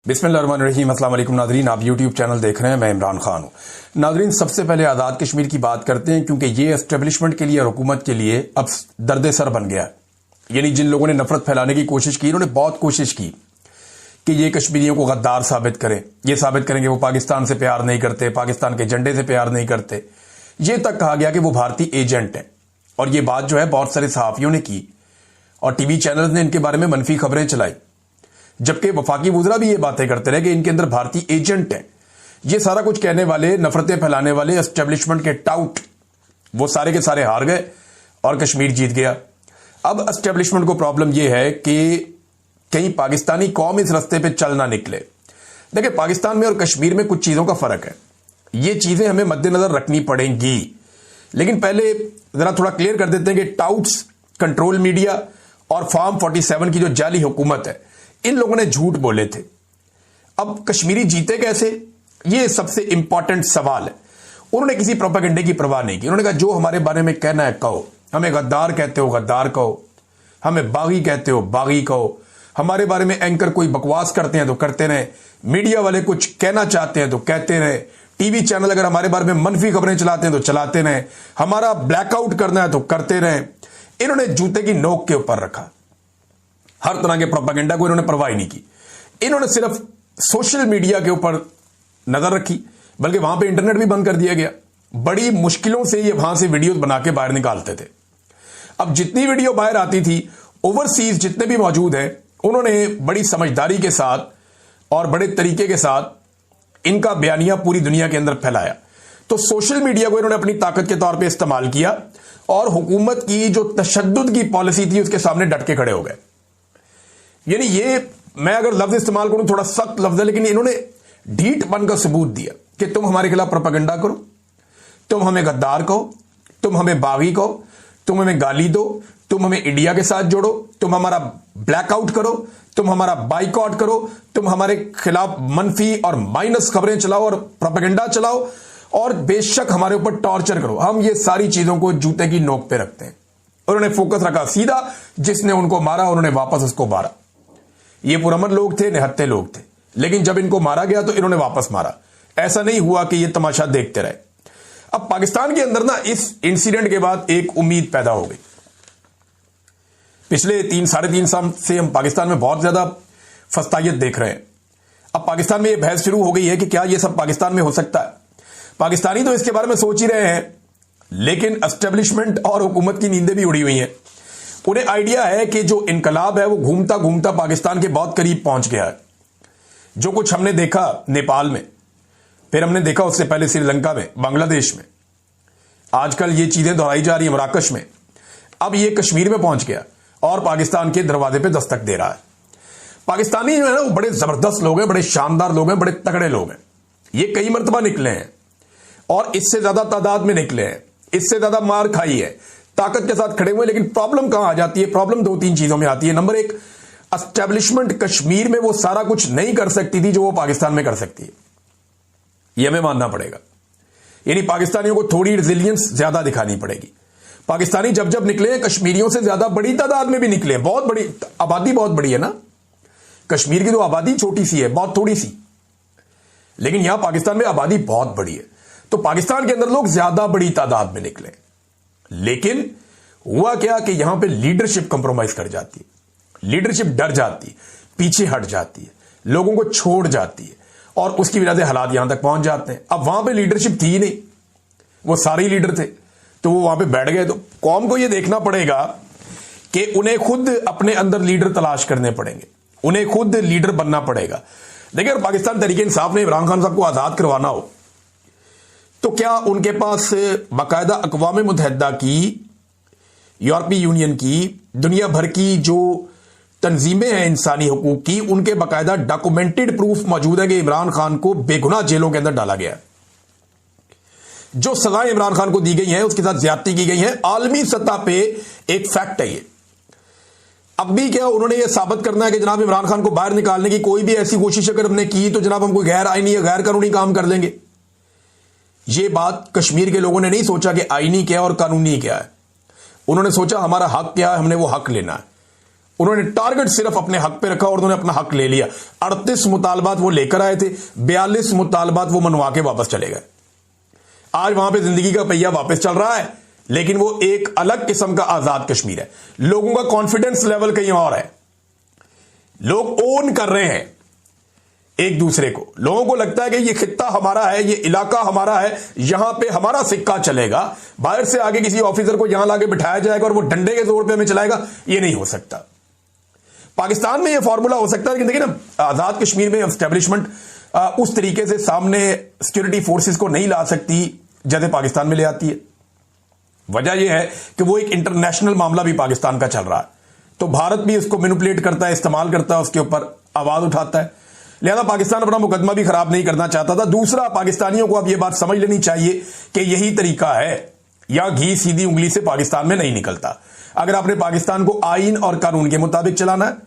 बिस्मिल्लाहिर्रहमानिर्रहीम। अस्सलाम वालेकुम नाज़रीन, आप यूट्यूब चैनल देख रहे हैं, मैं इमरान खान हूं। नाज़रीन, सबसे पहले आज़ाद कश्मीर की बात करते हैं क्योंकि ये एस्टेब्लिशमेंट के लिए और हुकूमत के लिए अब दर्द सर बन गया। यानी जिन लोगों ने नफरत फैलाने की कोशिश की, उन्होंने बहुत कोशिश की कि ये कश्मीरियों को गद्दार साबित करें, ये साबित करेंगे वो पाकिस्तान से प्यार नहीं करते, पाकिस्तान के झंडे से प्यार नहीं करते। ये तक कहा गया कि वो भारतीय एजेंट है। और ये बात जो है बहुत सारे सहाफियों ने की और टीवी चैनल ने इनके बारे में मनफी खबरें चलाई, जबकि वफाकी वुज़रा भी ये बातें करते रहे कि इनके अंदर भारतीय एजेंट हैं। ये सारा कुछ कहने वाले, नफरतें फैलाने वाले एस्टेब्लिशमेंट के टाउट, वो सारे के सारे हार गए और कश्मीर जीत गया। अब एस्टेब्लिशमेंट को प्रॉब्लम यह है कि कहीं पाकिस्तानी कौम इस रास्ते पे चल ना निकले। देखिए, पाकिस्तान में और कश्मीर में कुछ चीजों का फर्क है, ये चीजें हमें मद्देनजर रखनी पड़ेंगी। लेकिन पहले जरा थोड़ा क्लियर कर देते हैं कि टाउट्स, कंट्रोल मीडिया और फॉर्म 47 की जो जाली हुकूमत है, इन लोगों ने झूठ बोले थे। अब कश्मीरी जीते कैसे, ये सबसे इंपॉर्टेंट सवाल है। उन्होंने किसी प्रोपेगेंडे की परवाह नहीं की। उन्होंने कहा जो हमारे बारे में कहना है कहो, हमें गद्दार कहते हो गद्दार कहो, हमें बागी कहते हो बागी कहो, हमारे बारे में एंकर कोई बकवास करते हैं तो करते रहे, मीडिया वाले कुछ कहना चाहते हैं तो कहते रहे, टीवी चैनल अगर हमारे बारे में मनफी खबरें चलाते हैं तो चलाते रहे, हमारा ब्लैकआउट करना है तो करते रहे। इन्होंने जूते की नोक के ऊपर रखा। हर तरह के प्रोपेगेंडा को इन्होंने परवाह नहीं की। इन्होंने सिर्फ सोशल मीडिया के ऊपर नजर रखी, बल्कि वहां पे इंटरनेट भी बंद कर दिया गया। बड़ी मुश्किलों से ये वहां से वीडियोस बना के बाहर निकालते थे। अब जितनी वीडियो बाहर आती थी, ओवरसीज जितने भी मौजूद हैं, उन्होंने बड़ी समझदारी के साथ और बड़े तरीके के साथ इनका बयानिया पूरी दुनिया के अंदर फैलाया। तो सोशल मीडिया को इन्होंने अपनी ताकत के तौर पर इस्तेमाल किया और हुकूमत की जो तशद्दुद की पॉलिसी थी उसके सामने डट के खड़े हो गए। यानी ये, मैं अगर लफ्ज इस्तेमाल करूं थोड़ा सख्त लफ्ज है, लेकिन इन्होंने ढीठ बन का सबूत दिया कि तुम हमारे खिलाफ प्रोपेगेंडा करो, तुम हमें गद्दार कहो, तुम हमें बागी कहो, तुम हमें गाली दो, तुम हमें इंडिया के साथ जोड़ो, तुम हमारा ब्लैकआउट करो, तुम हमारा बाइकआउट करो, तुम हमारे खिलाफ मनफी और माइनस खबरें चलाओ और प्रोपेगेंडा चलाओ और बेशक हमारे ऊपर टॉर्चर करो। हम ये सारी चीजों को जूते की नोक पे रखते हैं। उन्होंने फोकस रखा सीधा, जिसने उनको मारा उन्होंने वापस उसको मारा। ये पुरअमन लोग थे, निहत्ते लोग थे, लेकिन जब इनको मारा गया तो इन्होंने वापस मारा। ऐसा नहीं हुआ कि ये तमाशा देखते रहे। अब पाकिस्तान के अंदर ना इस इंसिडेंट के बाद एक उम्मीद पैदा हो गई। पिछले 3-3.5 साल से हम पाकिस्तान में बहुत ज्यादा फस्तायत देख रहे हैं। अब पाकिस्तान में यह बहस शुरू हो गई है कि क्या यह सब पाकिस्तान में हो सकता है। पाकिस्तानी तो इसके बारे में सोच ही रहे हैं, लेकिन एस्टेब्लिशमेंट और हुकूमत की नींदें भी उड़ी हुई हैं। उन्हें आइडिया है कि जो इनकलाब है वो घूमता घूमता पाकिस्तान के बहुत करीब पहुंच गया है। जो कुछ हमने देखा नेपाल में, फिर हमने देखा उससे पहले श्रीलंका में, बांग्लादेश में, आजकल ये चीजें दोहराई जा रही है मराकश में, अब ये कश्मीर में पहुंच गया और पाकिस्तान के दरवाजे पे दस्तक दे रहा है। पाकिस्तानी जो है ना, वो बड़े जबरदस्त लोग हैं, बड़े शानदार लोग हैं, बड़े तगड़े लोग हैं। ये कई मरतबा निकले हैं और इससे ज्यादा तादाद में निकले हैं, इससे ज्यादा मार खाई है, ताकत के साथ खड़े हुए। लेकिन प्रॉब्लम कहां आ जाती है? प्रॉब्लम 2-3 चीजों में आती है। नंबर 1, एस्टेब्लिशमेंट कश्मीर में वो सारा कुछ नहीं कर सकती थी जो वो पाकिस्तान में कर सकती है, यह हमें मानना पड़ेगा। यानी पाकिस्तानियों को थोड़ी रिजिलियंस ज्यादा दिखानी पड़ेगी। पाकिस्तानी जब जब निकले हैं, कश्मीरियों से ज्यादा बड़ी तादाद में भी निकले हैं। बहुत बड़ी आबादी, बहुत बड़ी है ना। कश्मीर की तो आबादी छोटी सी है, बहुत थोड़ी सी, लेकिन यहां पाकिस्तान में आबादी बहुत बड़ी है। तो पाकिस्तान के अंदर लोग ज्यादा बड़ी तादाद में निकले। लेकिन हुआ क्या कि यहां पे लीडरशिप कंप्रोमाइज कर जाती है, लीडरशिप डर जाती है, पीछे हट जाती है, लोगों को छोड़ जाती है और उसकी वजह से हालात यहां तक पहुंच जाते हैं। अब वहां पे लीडरशिप थी ही नहीं, वो सारे ही लीडर थे, तो वो वहां पे बैठ गए। तो कौम को यह देखना पड़ेगा कि उन्हें खुद अपने अंदर लीडर तलाश करने पड़ेंगे, उन्हें खुद लीडर बनना पड़ेगा। देखिए, अगर पाकिस्तान तहरीक इंसाफ ने इमरान खान साहब को आजाद करवाना हो तो क्या उनके पास बाकायदा अक़वाम मुत्तहिदा की, यूरोपीय यूनियन की, दुनिया भर की जो तंजीमें हैं इंसानी हुकूक की, उनके बाकायदा डॉक्यूमेंटेड प्रूफ मौजूद है कि इमरान खान को बेगुनाह जेलों के अंदर डाला गया है। जो सजाएं इमरान खान को दी गई हैं, उसके साथ ज्यादती की गई है, आलमी सतह पे एक फैक्ट है ये। अब भी क्या उन्होंने ये साबित करना है कि जनाब इमरान खान को बाहर निकालने की कोई भी ऐसी कोशिश अगर हमने की तो जनाब हम कोई गैर आईनी या गैर कानूनी काम कर लेंगे। ये बात कश्मीर के लोगों ने नहीं सोचा कि आईनी क्या और कानूनी क्या है। उन्होंने सोचा हमारा हक क्या है, हमने वो हक लेना है। उन्होंने टारगेट सिर्फ अपने हक पे रखा और उन्होंने अपना हक ले लिया। 38 मुतालबात वो लेकर आए थे, 42 मुतालबात वो मनवा के वापस चले गए। आज वहां पे जिंदगी का पहिया वापस चल रहा है, लेकिन वो एक अलग किस्म का आजाद कश्मीर है। लोगों का कॉन्फिडेंस लेवल कहीं और है। लोग ओन कर रहे हैं एक दूसरे को। लोगों को लगता है कि ये खित्ता हमारा है, ये इलाका हमारा है, यहां पे हमारा सिक्का चलेगा। बाहर से आगे किसी ऑफिसर को यहां लाके बिठाया जाएगा और वो डंडे के जोर पे हमें चलाएगा, ये नहीं हो सकता। पाकिस्तान में ये फॉर्मूला हो सकता है, लेकिन देखिए ना, आजाद कश्मीर में एस्टेब्लिशमेंट उस तरीके से सामने सिक्योरिटी फोर्सेस को नहीं ला सकती जैसे पाकिस्तान में ले आती है। वजह यह है कि वो एक इंटरनेशनल मामला भी पाकिस्तान का चल रहा है, तो भारत भी उसको मैनिपुलेट करता है, इस्तेमाल करता है, उसके ऊपर आवाज उठाता है। लिहाजा पाकिस्तान अपना मुकदमा भी खराब नहीं करना चाहता था। दूसरा, पाकिस्तानियों को अब यह बात समझ लेनी चाहिए कि यही तरीका है, या घी सीधी उंगली से पाकिस्तान में नहीं निकलता। अगर आपने पाकिस्तान को आईन और कानून के मुताबिक चलाना है,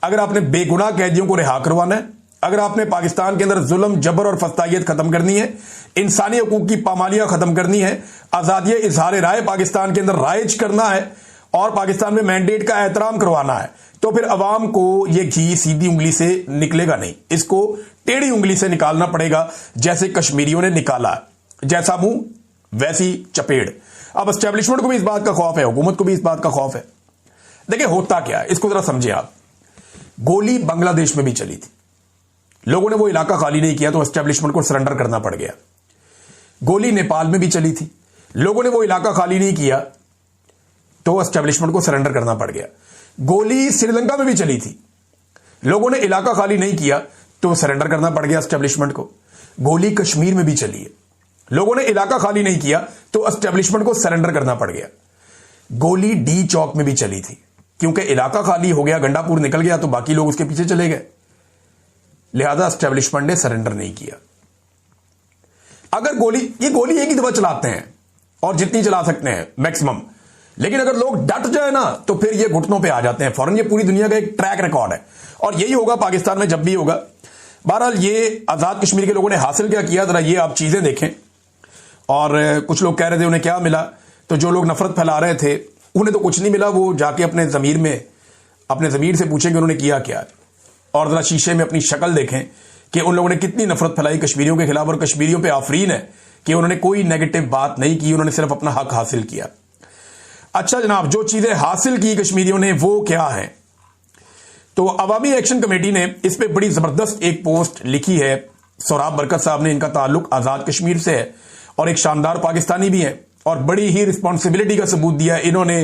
अगर आपने बेगुनाह कैदियों को रिहा करवाना है, अगर आपने पाकिस्तान के अंदर जुल्म, जबर और फस्तायत खत्म करनी है, इंसानी हकूक की पामालियां खत्म करनी है, आजादी इजहार राय पाकिस्तान के अंदर राइज करना है और पाकिस्तान में मैंडेट का एहतराम करवाना है, तो फिर अवाम को यह घी सीधी उंगली से निकलेगा नहीं, इसको टेढ़ी उंगली से निकालना पड़ेगा, जैसे कश्मीरियों ने निकाला। जैसा मुंह वैसी चपेड़। अब एस्टेब्लिशमेंट को भी इस बात का खौफ है, हुकूमत को भी इस बात का खौफ है। देखिए होता क्या है, इसको जरा समझे आप। गोली बांग्लादेश में भी चली थी, लोगों ने वो इलाका खाली नहीं किया तो एस्टेब्लिशमेंट को सरेंडर करना पड़ गया। गोली नेपाल में भी चली थी, लोगों ने वो इलाका खाली नहीं किया तो एस्टेब्लिशमेंट को सरेंडर करना पड़ गया। गोली श्रीलंका में भी चली थी, लोगों ने इलाका खाली नहीं किया तो सरेंडर करना पड़ गया एस्टेब्लिशमेंट को। गोली कश्मीर में भी चली है, लोगों ने इलाका खाली नहीं किया तो एस्टेब्लिशमेंट को सरेंडर करना पड़ गया। गोली डी चौक में भी चली थी, क्योंकि इलाका खाली हो गया, गंडापुर निकल गया तो बाकी लोग उसके पीछे चले गए, लिहाजा एस्टेब्लिशमेंट ने सरेंडर नहीं किया। अगर ये गोली एक ही दफा चलाते हैं और जितनी चला सकते हैं मैक्सिमम, लेकिन अगर लोग डट जाए ना तो फिर ये घुटनों पे आ जाते हैं फौरन। ये पूरी दुनिया का एक ट्रैक रिकॉर्ड है और यही होगा पाकिस्तान में जब भी होगा। बहरहाल ये आजाद कश्मीर के लोगों ने हासिल क्या किया, जरा ये आप चीजें देखें। और कुछ लोग कह रहे थे उन्हें क्या मिला, तो जो लोग नफरत फैला रहे थे उन्हें तो कुछ नहीं मिला। वो जाके अपने जमीर से पूछें कि उन्होंने किया क्या, और जरा शीशे में अपनी शक्ल देखें कि उन लोगों ने कितनी नफरत फैलाई कश्मीरियों के खिलाफ। और कश्मीरियों पे आफरीन है कि उन्होंने कोई नेगेटिव बात नहीं की, उन्होंने सिर्फ अपना हक हासिल किया। अच्छा जनाब, जो चीजें हासिल की कश्मीरियों ने वो क्या है, तो अवामी एक्शन कमेटी ने इस पे बड़ी जबरदस्त एक पोस्ट लिखी है। सोराब बरकत साहब ने, इनका ताल्लुक आजाद कश्मीर से है और एक शानदार पाकिस्तानी भी है और बड़ी ही रिस्पॉन्सिबिलिटी का सबूत दिया है इन्होंने।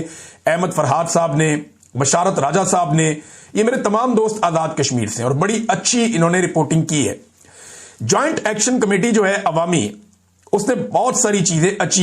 अहमद फरहाद साहब ने, बशारत राजा साहब ने, ये मेरे तमाम दोस्त आजाद कश्मीर से, और बड़ी अच्छी इन्होंने रिपोर्टिंग की है। ज्वाइंट एक्शन कमेटी जो है अवामी, उसने बहुत सारी चीजें अच्छी